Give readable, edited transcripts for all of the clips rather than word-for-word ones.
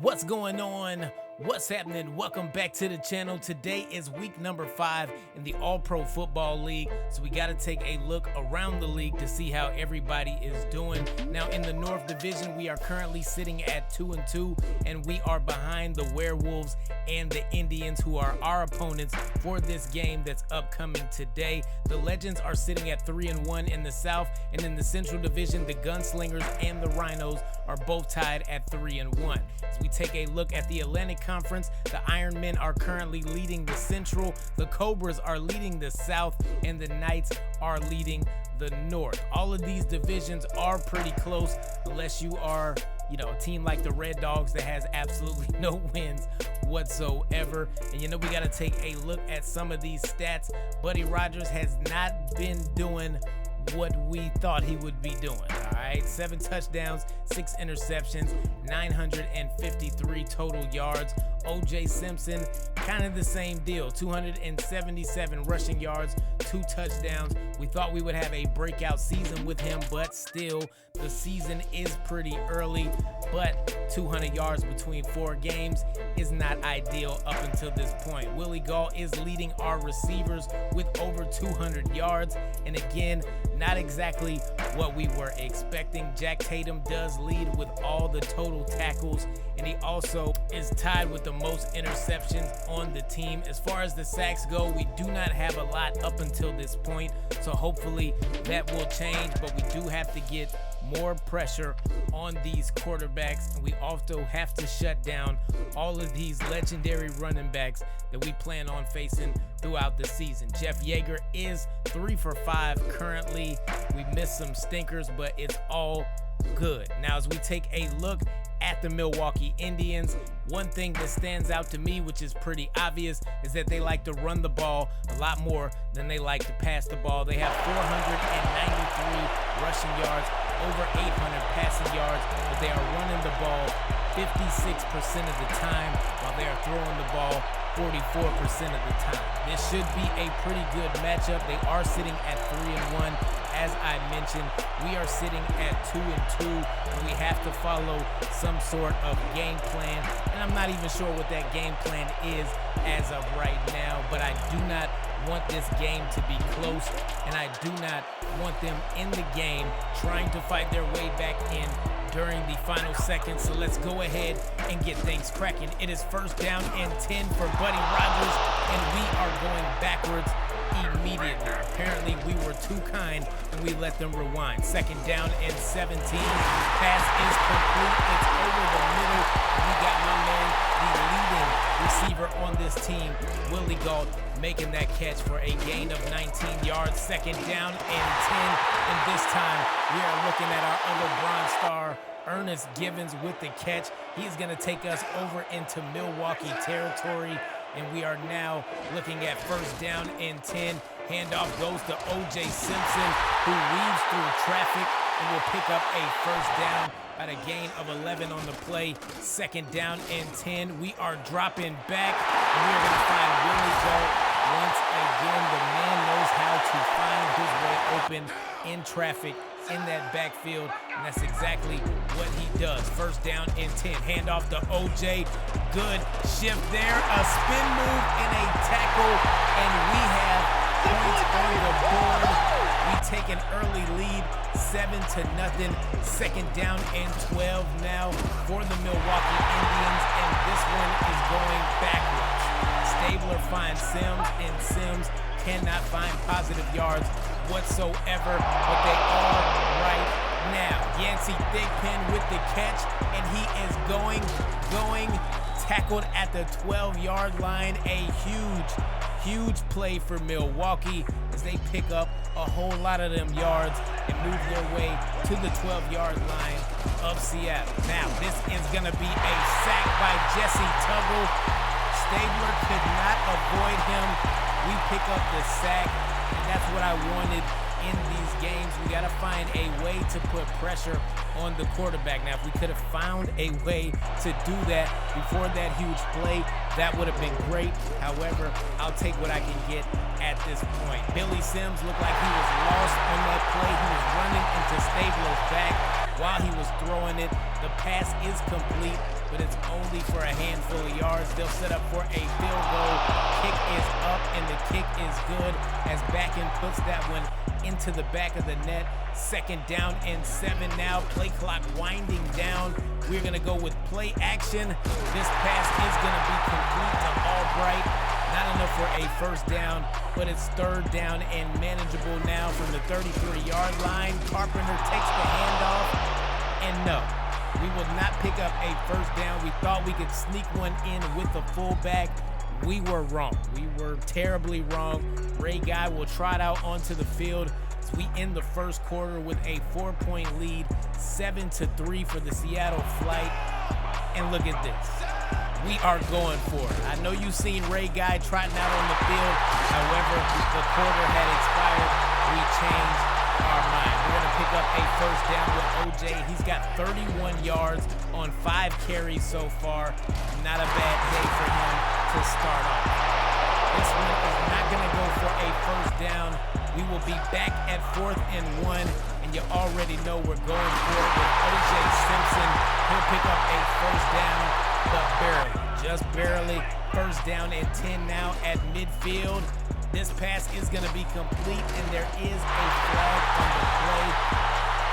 What's going on? What's happening? Welcome back to the channel. Today is week number 5 in the All-Pro Football League. So we got to take a look around the league to see how everybody is doing. Now in the North Division, we are currently sitting at 2-2, and we are behind the Werewolves and the Indians, who are our opponents for this game that's upcoming today. The Legends are sitting at 3-1 in the South, and in the Central Division, the Gunslingers and the Rhinos are both tied at 3-1. As we take a look at the Atlantic Conference, the Iron Men are currently leading the Central, the Cobras are leading the South, and the Knights are leading the North. All of these divisions are pretty close, unless you are, a team like the Red Dogs that has absolutely no wins whatsoever. And we got to take a look at some of these stats. Buddy Rogers has not been doing what we thought he would be doing. All right, 7 touchdowns, 6 interceptions, 953 total yards. OJ Simpson, kind of the same deal, 277 rushing yards, 2 touchdowns. We thought we would have a breakout season with him, but still, the season is pretty early. But 200 yards between 4 games is not ideal up until this point. Willie Gall is leading our receivers with over 200 yards. And again, not exactly what we were expecting. Jack Tatum does lead with all the total tackles, and he also is tied with the most interceptions on the team. As far as the sacks go, we do not have a lot up until this point, so hopefully that will change, but we do have to get more pressure on these quarterbacks, and we also have to shut down all of these legendary running backs that we plan on facing throughout the season. Jeff Yeager is 3 for 5 currently. We missed some stinkers, but it's all good. Now, as we take a look at the Milwaukee Indians, one thing that stands out to me, which is pretty obvious, is that they like to run the ball a lot more than they like to pass the ball. They have 493 rushing yards, over 800 passing yards, but they are running the ball 56% of the time, while they are throwing the ball 44% of the time. This should be a pretty good matchup. They are sitting at 3-1. As I mentioned, we are sitting at 2-2, and we have to follow some sort of game plan. And I'm not even sure what that game plan is as of right now, but I do not want this game to be close, and I do not want them in the game trying to fight their way back in during the final seconds. So let's go ahead and get things cracking. It is 1st down and 10 for Buddy Rogers, and we are going backwards immediately. Apparently we were too kind and we let them rewind. 2nd down and 17. Pass is complete. It's over the middle. We got my man, the leading receiver on this team, Willie Gall, making that catch for a gain of 19 yards. 2nd down and 10. And this time we are looking at our other Bronze Star, Ernest Givens, with the catch. He's going to take us over into Milwaukee territory. And we are now looking at 1st down and 10. Handoff goes to OJ Simpson, who weaves through traffic and will pick up a 1st down at a gain of 11 on the play. 2nd down and 10. We are dropping back, and we are going to find Willie Gall once again. The man knows how to find his way open in traffic in that backfield, and that's exactly what he does. 1st down and 10. Handoff to OJ. Good shift there. A spin move and a tackle, and we have points on the board. We take an early lead, 7-0. 2nd down and 12 now for the Milwaukee Indians, and this one is going backwards. Stabler finds Sims, and Sims cannot find positive yards whatsoever, but they are right now. Yancey Thigpen with the catch, and he is going, tackled at the 12-yard line. A huge play for Milwaukee as they pick up a whole lot of them yards and move their way to the 12-yard line of Seattle. Now, this is going to be a sack by Jesse Tuggle. Stabler could not avoid him. We pick up the sack, and that's what I wanted in these games. We got to find a way to put pressure on the quarterback. Now, if we could have found a way to do that before that huge play, that would have been great. However, I'll take what I can get at this point. Billy Sims looked like he was lost on that play. He was running into Stabler's back while he was throwing it. The pass is complete but it's only for a handful of yards. They'll set up for a field goal. Kick is up, and the kick is good as Backen puts that one into the back of the net. 2nd down and 7 now. Play clock winding down. We're going to go with play action. This pass is going to be complete to Albright. Not enough for a 1st down, but it's 3rd down and manageable now from the 33-yard line. Carpenter takes the handoff, and no, we will not pick up a 1st down. We thought we could sneak one in with the fullback. We were wrong. We were terribly wrong. Ray Guy will trot out onto the field as we end the 1st quarter with a 4-point lead, 7-3 for the Seattle Flight. And look at this. We are going for it. I know you've seen Ray Guy trotting out on the field. However, the quarter had expired. We changed our mind. We're going to pick up a 1st down with OJ. He's got 31 yards on 5 carries so far. Not a bad day for him to start off. This one is not going to go for a 1st down. We will be back at 4th and 1, and you already know we're going for it with OJ Simpson. He'll pick up a 1st down, but barely, just barely. 1st down and 10 now at midfield. This pass is going to be complete, and there is a flag on the play.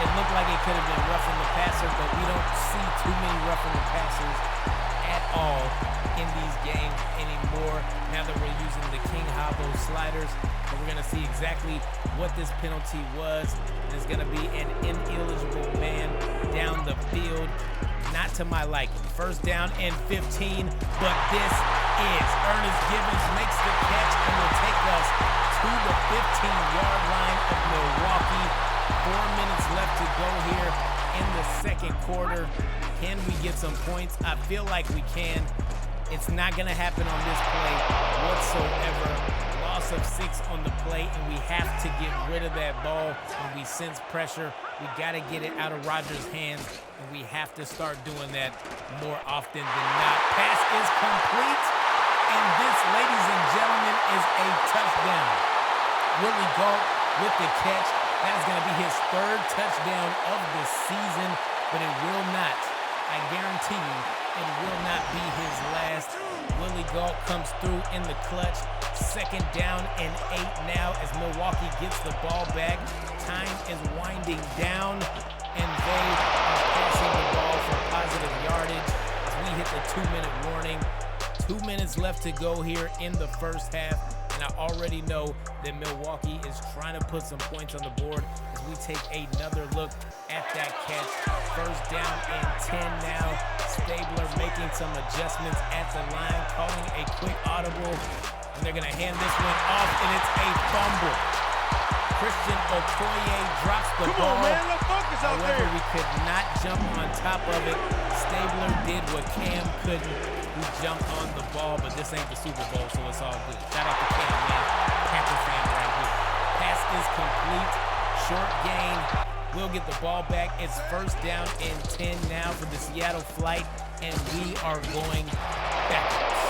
It looked like it could have been roughing the passer, but we don't see too many roughing the passers at all in these games anymore now that we're using the King Habo sliders. And we're going to see exactly what this penalty was. There's going to be an ineligible man down the field. Not to my liking. 1st down and 15, but this is Ernest Gibbons makes the catch and will take us to the 15-yard line of Milwaukee. 4 minutes left to go here in the 2nd quarter. Can we get some points? I feel like we can. It's not going to happen on this play whatsoever. Loss of 6 on the play, and we have to get rid of that ball when we sense pressure. We got to get it out of Rodgers' hands, and we have to start doing that more often than not. Pass is complete, and this, ladies and gentlemen, is a touchdown. Willie Gault with the catch. That is going to be his 3rd touchdown of the season, but it will not, I guarantee you, it will not be his last. Willie Gault comes through in the clutch. 2nd down and 8 now as Milwaukee gets the ball back. Time is winding down, and they are passing the ball for positive yardage as we hit the 2-minute warning. 2 minutes left to go here in the 1st half, and I already know that Milwaukee is trying to put some points on the board as we take another look at that catch. 1st down and 10 now. Stabler making some adjustments at the line, calling a quick audible, and they're going to hand this one off, and it's a fumble. Christian Okoye drops the ball. Come on, man, no focus out However, there. we could not jump on top of it. Stabler did what Cam couldn't. We jumped on the ball, but this ain't the Super Bowl, so it's all good. Shout out to Cam, man. Panther fan right here. Pass is complete. Short gain. We'll get the ball back. It's 1st down and 10 now for the Seattle Flight, and we are going backwards.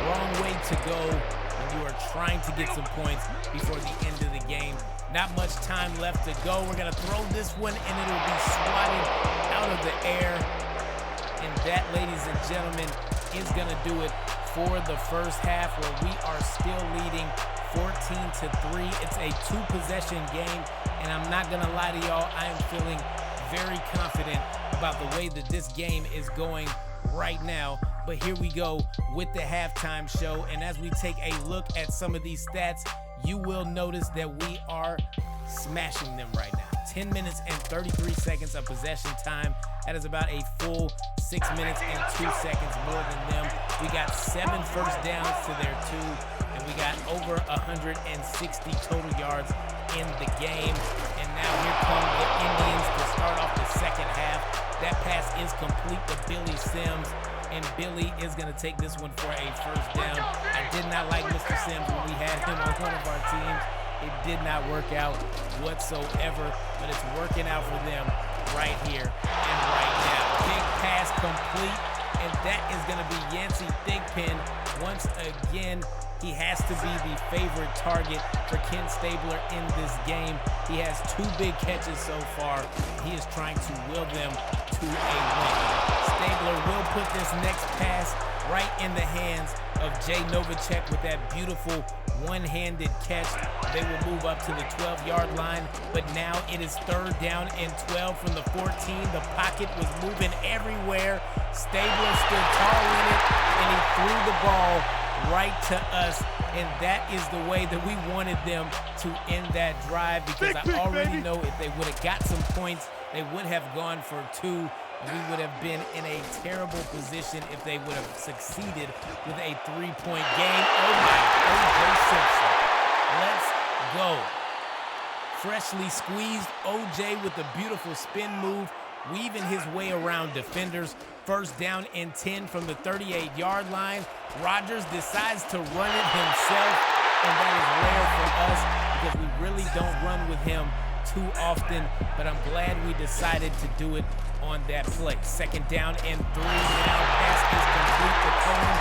Wrong way to go when you are trying to get some points before the end of the game. Not much time left to go. We're going to throw this one, and it'll be swatted out of the air. And that, ladies and gentlemen, is going to do it for the 1st half, where we are still leading 14-3. It's a 2-possession game, and I'm not going to lie to y'all, I am feeling very confident about the way that this game is going right now. But here we go with the halftime show, and as we take a look at some of these stats, you will notice that we are smashing them right now. 10 minutes and 33 seconds of possession time. That is about a full 6 minutes and 2 seconds more than them. We got 7 1st downs to their 2, and we got over 160 total yards in the game. And now here come the Indians to start off the 2nd half. That pass is complete to Billy Sims, and Billy is going to take this one for a 1st down. I did not like Mr. Sims when we had him on one of our teams. It did not work out whatsoever, but it's working out for them right here and right now. Big pass complete, and that is going to be Yancey Thigpen. Once again, he has to be the favorite target for Ken Stabler in this game. He has 2 big catches so far. He is trying to will them to a win. Stabler will put this next pass right in the hands of Jay Novacek with that beautiful one-handed catch. They will move up to the 12-yard line, but now it is 3rd down and 12 from the 14. The pocket was moving everywhere. Stabler stood tall in it, and he threw the ball right to us, and that is the way that we wanted them to end that drive, because I already know if they would have got some points, they would have gone for 2, and we would have been in a terrible position if they would have succeeded with a 3-point game. Oh my, O.J. Simpson. Let's go. Freshly squeezed O.J. with a beautiful spin move, weaving his way around defenders. 1st down and 10 from the 38-yard line. Rodgers decides to run it himself, and that is rare for us because we really don't run with him too often, but I'm glad we decided to do it on that play. 2nd down and 3 now. Pass is complete to Cohen.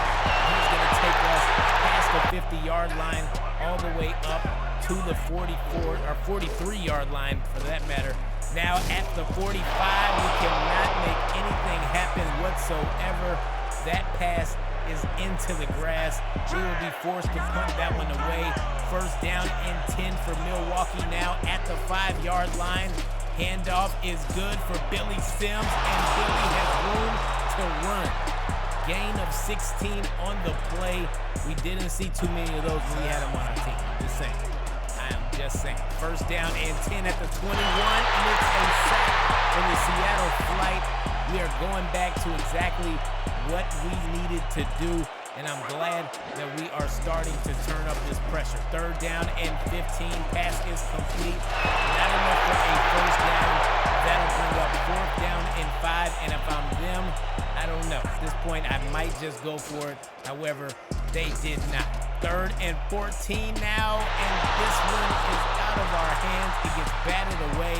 He's going to take us past the 50-yard line all the way up to the 44 or 43-yard line for that matter. Now at the 45, we cannot make anything happen whatsoever. That pass is into the grass. We will be forced to punt that one away. 1st down and 10 for Milwaukee now at the 5-yard line. Handoff is good for Billy Sims, and Billy has room to run. Gain of 16 on the play. We didn't see too many of those when we had him on our team. I'm just saying. Just saying. 1st down and 10 at the 21, and it's a sack for the Seattle flight. We are going back to exactly what we needed to do, and I'm glad that we are starting to turn up this pressure. 3rd down and 15. Pass is complete. Not enough for a 1st down. That'll bring up 4th down and 5, and if I'm them, I don't know. At this point, I might just go for it. However, they did not. 3rd and 14 now, and this one is out of our hands. It gets batted away.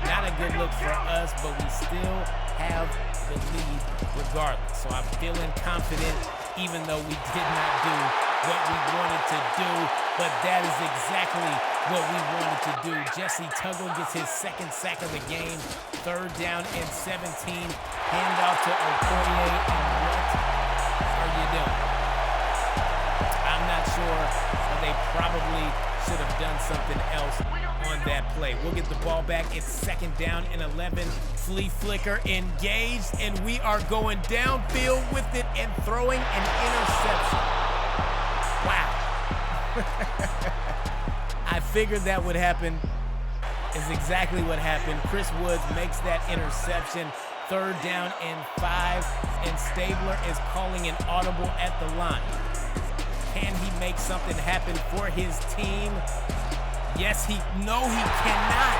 Not a good look for us, but we still have the lead regardless. So I'm feeling confident, even though we did not do what we wanted to do, but that is exactly what we wanted to do. Jesse Tuggle gets his 2nd sack of the game. 3rd down and 17. Handoff to Okoye, and what are you doing? I'm not sure, but they probably should have done something else on that play. We'll get the ball back. It's 2nd down and 11. Flea flicker engaged, and we are going downfield with it and throwing an interception. Wow. I figured that would happen. Is exactly what happened. Chris Woods makes that interception. 3rd down and 5, and Stabler is calling an audible at the line. Can he make something happen for his team? Yes, no, he cannot.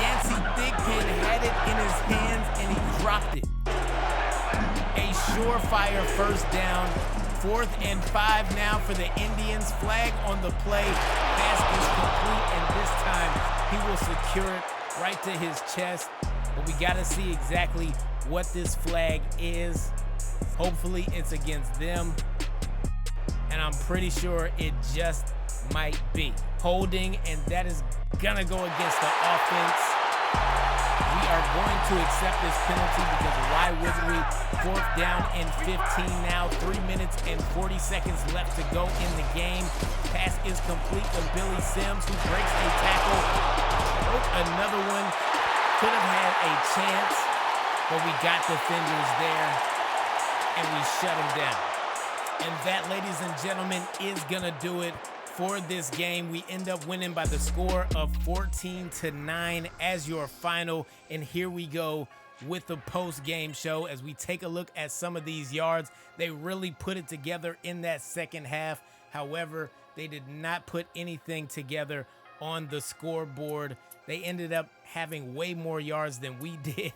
Yancey Thigpen had it in his hands, and he dropped it. A surefire 1st down. 4th and 5 now for the Indians. Flag on the play. Pass is complete, and this time he will secure it right to his chest. But we got to see exactly what this flag is. Hopefully it's against them. And I'm pretty sure it just might be holding, and that is gonna go against the offense. We are going to accept this penalty because why wouldn't we? 4th down and 15 now. 3 minutes and 40 seconds left to go in the game. Pass is complete to Billy Sims, who breaks a tackle. Broke another one. Could have had a chance, but we got defenders there, and we shut him down. And that, ladies and gentlemen, is gonna do it for this game. We end up winning by the score of 14-9 as your final. And here we go with the post-game show as we take a look at some of these yards. They really put it together in that 2nd half. However, they did not put anything together on the scoreboard. They ended up having way more yards than we did,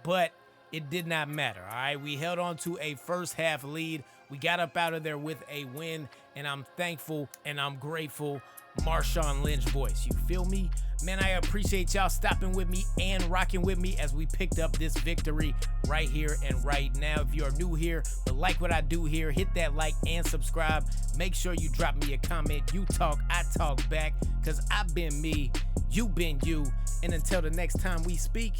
but it did not matter, all right? We held on to a 1st half lead. We got up out of there with a win, and I'm thankful and I'm grateful. Marshawn Lynch voice, you feel me? Man, I appreciate y'all stopping with me and rocking with me as we picked up this victory right here and right now. If you are new here but like what I do here, hit that like and subscribe. Make sure you drop me a comment. You talk, I talk back, because I've been me, you been you. And until the next time we speak,